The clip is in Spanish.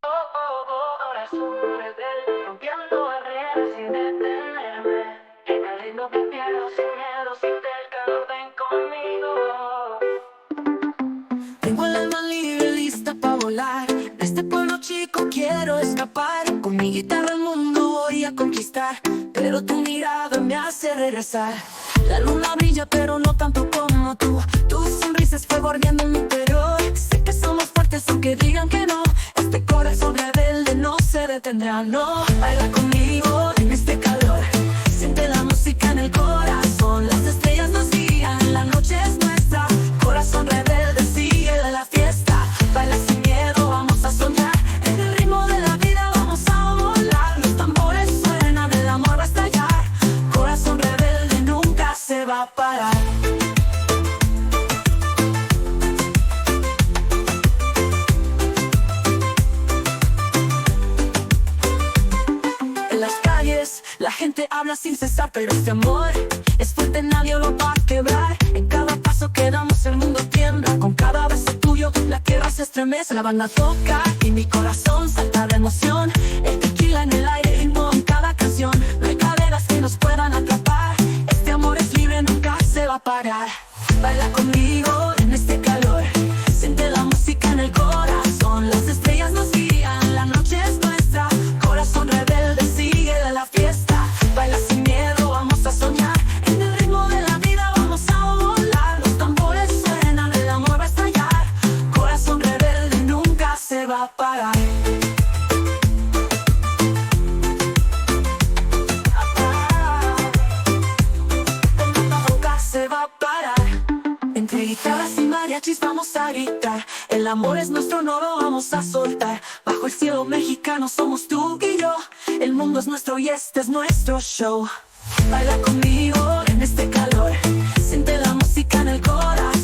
Corazón rebelde, rompiendo barreras sin detenerme. En el ritmo que pierdo sin miedo, si te calor, ven conmigo. Tengo el alma libre, lista para volar. De este pueblo chico quiero escapar. Con mi guitarra el mundo voy a conquistar. Pero tu mirada me hace regresar. La luna brilla pero no tanto como tú. Tu sonrisa es fuego ardiendo en mi interior. Sé que somos fuertes aunque digan que no. Este corazón rebelde no se detendrá, no. Baila conmigo en este calor. Siente la música en el corazón. Las estrellas nos guían, la noche es nuestra. Corazón rebelde, sigue la fiesta. Baila sin miedo, vamos a soñar. En el ritmo de la vida vamos a volar. Los tambores suenan, el amor va a estallar. Corazón rebelde nunca se va a parar. En las calles la gente habla sin cesar, pero este amor es fuerte, nadie lo va a quebrar. En cada paso que damos el mundo tiembla. Con cada beso tuyo la tierra se estremece. La banda toca y mi corazón salta de emoción. El tequila en el aire, ritmo en cada canción. No hay cadenas que nos puedan atrapar. Este amor es libre, nunca se va a parar. Baila conmigo en este calor. Siente la música en el corazón. Las estrellas nos guían, la noche es nuestra. Corazón rebelde, sigue la fiesta. Baila sin miedo, vamos a soñar. En el ritmo de la vida vamos a volar. Los tambores suenan, el amor va a estallar. Corazón rebelde nunca se va a parar. Nunca se va a parar. Entre guitarras y mariachis vamos a gritar. El amor es nuestro, no lo vamos a soltar. Bajo el cielo mexicano somos tú y yo. El mundo es nuestro y este es nuestro show. Baila conmigo en este calor. Siente la música en el corazón.